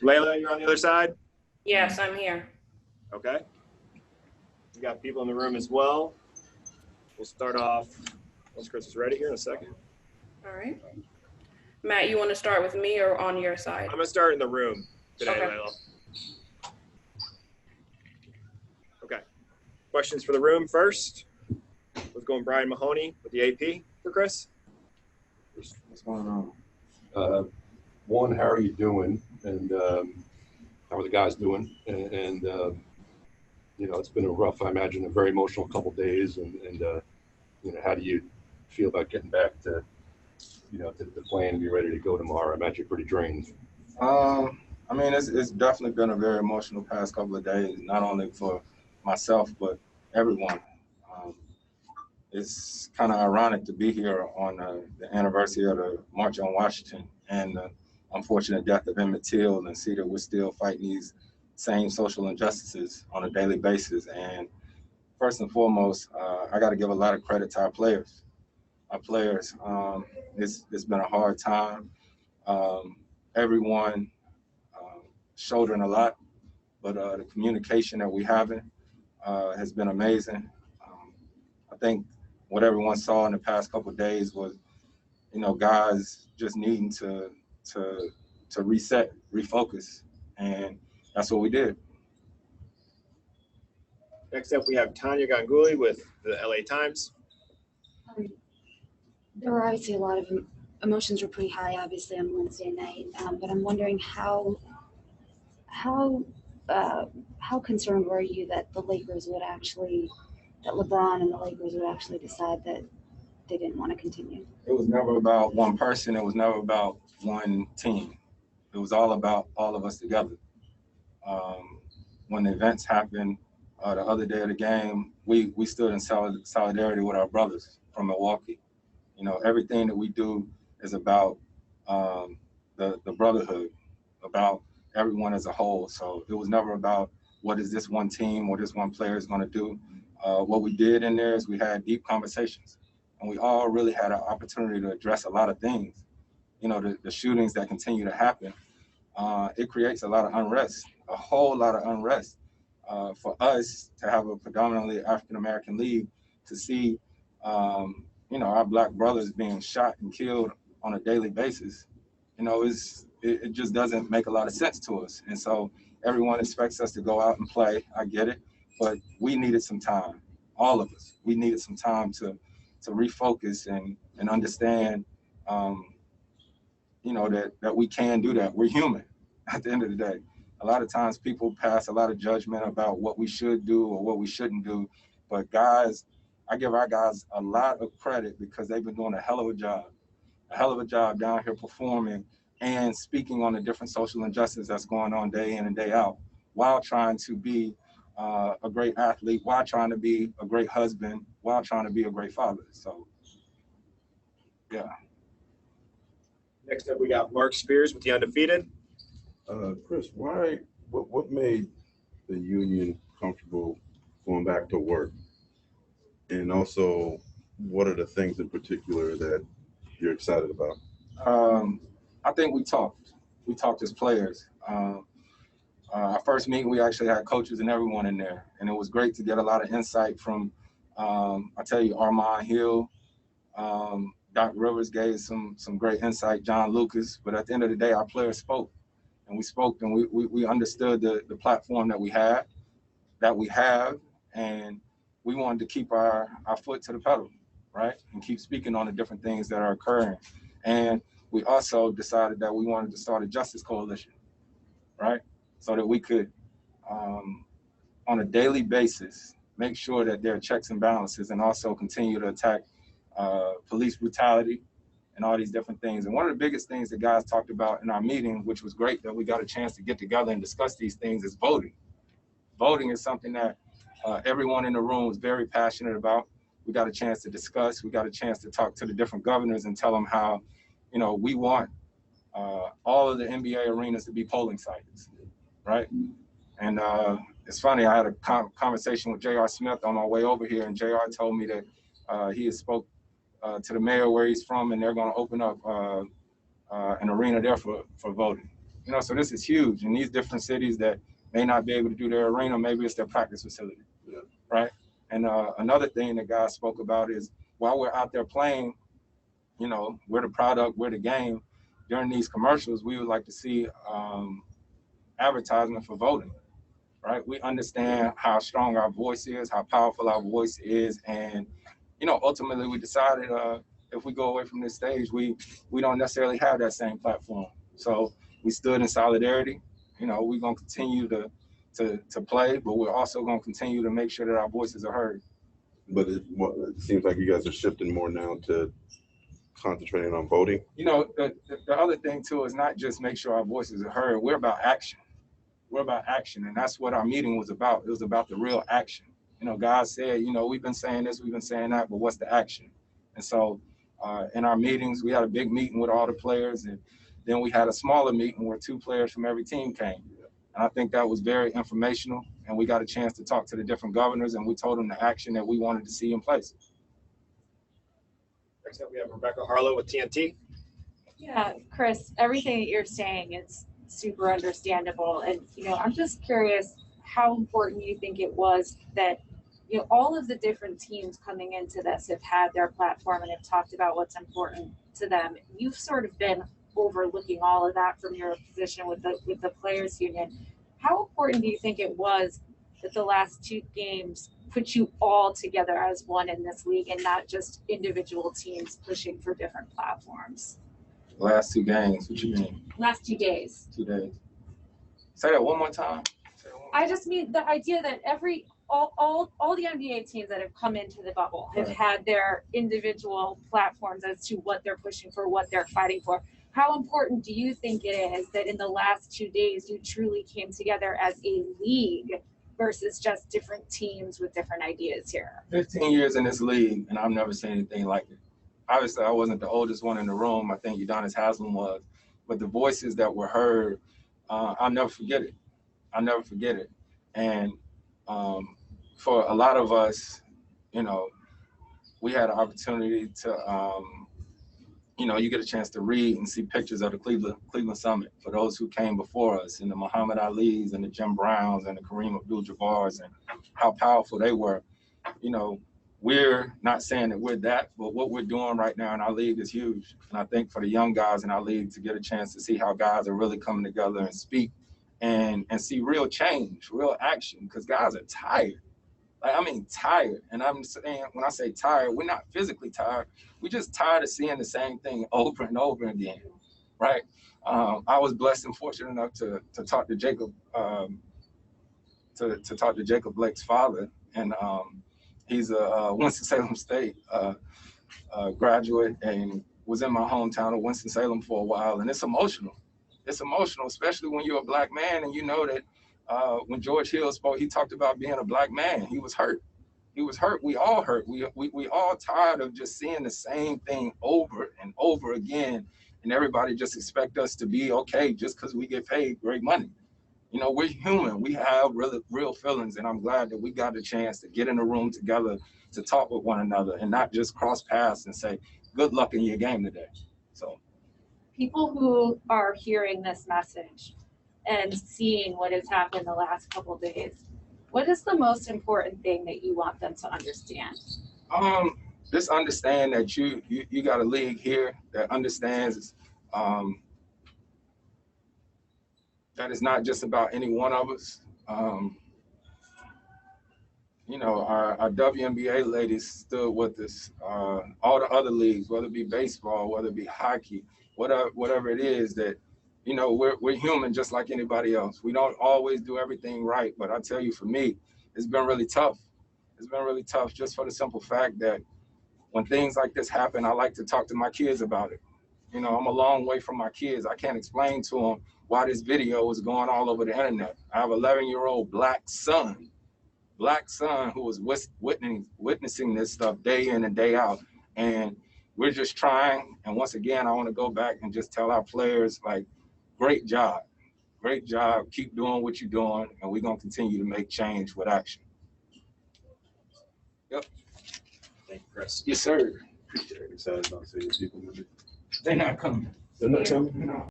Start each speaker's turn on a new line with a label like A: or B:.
A: Layla, you're on the other side?
B: Yes, I'm here.
A: Okay. We got people in the room as well. We'll start off once Chris is ready here in a second.
B: All right. Matt, you want to start with me or on your side?
A: I'm going to start in the room today, okay. Layla. Okay. Questions for the room first. Let's go with Brian Mahoney with the AP for Chris.
C: What's going on? One, how are you doing? And how are the guys doing? And you know, it's been a rough, I imagine, a very emotional couple of days. And you know, how do you feel about getting back to, you know, to the plane and be ready to go tomorrow? I imagine you're pretty drained.
D: I mean, it's definitely been a very emotional past couple of days, not only for myself, but everyone. It's kind of ironic to be here on the anniversary of the March on Washington and the unfortunate death of Emmitt Till, and see that we're still fighting these same social injustices on a daily basis. And first and foremost, I got to give a lot of credit to our players. It's been a hard time. Everyone shouldering a lot, but the communication that we're having has been amazing. I think what everyone saw in the past couple of days was, you know, guys just needing to reset, refocus, and that's what we did.
A: Next up, we have Tanya Ganguly with the LA Times.
E: There were obviously a lot of emotions were pretty high, obviously, on Wednesday night, but I'm wondering how concerned were you that the Lakers would actually, that LeBron and the Lakers would actually decide that they didn't want to continue?
D: It was never about one person. It was never about one team. It was all about all of us together. When the events happened the other day of the game, we stood in solidarity with our brothers from Milwaukee. You know, everything that we do is about the brotherhood, about everyone as a whole. So it was never about what is this one team or this one player is going to do. What we did in there is we had deep conversations, and we all really had an opportunity to address a lot of things. You know, the shootings that continue to happen, it creates a lot of unrest, a whole lot of unrest. For us to have a predominantly African-American league, to see, you know, our Black brothers being shot and killed on a daily basis, you know, it just doesn't make a lot of sense to us. And so everyone expects us to go out and play. I get it, but we needed some time. All of us, we needed some time to refocus and understand, you know, that we can do that. We're human at the end of the day. A lot of times people pass a lot of judgment about what we should do or what we shouldn't do. But guys, I give our guys a lot of credit because they've been doing a hell of a job down here performing and speaking on the different social injustices that's going on day in and day out, while trying to be a great athlete, while trying to be a great husband, while trying to be a great father. So, yeah.
A: Next up, we got Mark Spears with the Undefeated.
F: Chris, what made the union comfortable going back to work? And also, what are the things in particular that you're excited about?
D: I think we talked as players. Our first meeting, we actually had coaches and everyone in there. And it was great to get a lot of insight from, I tell you, Armand Hill, Doc Rivers gave some great insight, John Lucas. But at the end of the day, our players spoke. And we spoke, and we understood the platform that we have, and we wanted to keep our foot to the pedal, right? And keep speaking on the different things that are occurring. And we also decided that we wanted to start a justice coalition, right? So that we could, on a daily basis, make sure that there are checks and balances, and also continue to attack police brutality and all these different things. And one of the biggest things that guys talked about in our meeting, which was great that we got a chance to get together and discuss these things, is voting. Voting is something that everyone in the room was very passionate about. We got a chance to discuss. We got a chance to talk to the different governors and tell them how, you know, we want all of the NBA arenas to be polling sites, right? And it's funny, I had a conversation with J.R. Smith on my way over here, and J.R. told me that he had spoke to the mayor where he's from, and they're going to open up an arena there for voting. You know, so this is huge. In these different cities that may not be able to do their arena, maybe it's their practice facility, right? And another thing that guys spoke about is while we're out there playing, you know, we're the product, we're the game. During these commercials, we would like to see advertisement for voting, right? We understand how strong our voice is, how powerful our voice is, and you know, ultimately we decided if we go away from this stage, we don't necessarily have that same platform. So we stood in solidarity. You know, we're gonna continue to play, but we're also gonna continue to make sure that our voices are heard.
F: But it seems like you guys are shifting more now to concentrating on voting.
D: You know, the other thing too is not just make sure our voices are heard. We're about action. We're about action, and that's what our meeting was about. It was about the real action. You know, God said, you know, we've been saying this, we've been saying that, but what's the action? And so in our meetings, we had a big meeting with all the players, and then we had a smaller meeting where 2 players from every team came. And I think that was very informational, and we got a chance to talk to the different governors, and we told them the action that we wanted to see in place.
A: Next up, we have Rebecca Harlow with TNT.
G: Yeah, Chris, everything that you're saying is super understandable. And, you know, I'm just curious how important you think it was that, you know, all of the different teams coming into this have had their platform and have talked about what's important to them. You've sort of been overlooking all of that from your position with the players union. How important do you think it was that the last 2 games put you all together as one in this league and not just individual teams pushing for different platforms?
D: Last 2 games, what you mean?
G: Last 2 days.
D: 2 days. Say that one more time.
G: I just mean the idea that all the NBA teams that have come into the bubble have had their individual platforms as to what they're pushing for, what they're fighting for. How important do you think it is that in the last 2 days you truly came together as a league versus just different teams with different ideas here?
D: 15 years in this league, and I've never seen anything like it. Obviously, I wasn't the oldest one in the room. I think Udonis Haslam was. But the voices that were heard, I'll never forget it. I'll never forget it. And for a lot of us, you know, we had an opportunity to, you know, you get a chance to read and see pictures of the Cleveland Summit for those who came before us, and the Muhammad Ali's and the Jim Browns and the Kareem Abdul-Jabbar's, and how powerful they were. You know, we're not saying that we're that, but what we're doing right now in our league is huge. And I think for the young guys in our league to get a chance to see how guys are really coming together and speak and see real change, real action, because guys are tired. Like, I mean, tired. And I'm saying, when I say tired, we're not physically tired. We're just tired of seeing the same thing over and over again, right? I was blessed and fortunate enough to talk to Jacob, to talk to Jacob Blake's father, and he's a Winston-Salem State graduate and was in my hometown of Winston-Salem for a while, and it's emotional. It's emotional, especially when you're a Black man and you know that when George Hill spoke, he talked about being a Black man. He was hurt. He was hurt. We all hurt. We all tired of just seeing the same thing over and over again, and everybody just expect us to be okay just because we get paid great money. You know, we're human. We have real feelings, and I'm glad that we got a chance to get in a room together to talk with one another and not just cross paths and say, good luck in your game today. So
G: People who are hearing this message and seeing what has happened the last couple of days, what is the most important thing that you want them to understand?
D: Just understand that you got a league here that understands that it's not just about any one of us. You know, our WNBA ladies stood with us. All the other leagues, whether it be baseball, whether it be hockey, whatever it is, that, you know, we're human just like anybody else. We don't always do everything right, but I tell you, for me, it's been really tough. It's been really tough just for the simple fact that when things like this happen, I like to talk to my kids about it. You know, I'm a long way from my kids. I can't explain to them why this video is going all over the internet. I have an 11-year-old black son who was witnessing this stuff day in and day out. And we're just trying. And once again, I want to go back and just tell our players, like, great job. Great job. Keep doing what you're doing. And we're going to continue to make change with action. Yep.
A: Thank you, Chris.
D: Yes, sir.
F: Excited about seeing people with it.
D: They're not coming.
F: They're not coming?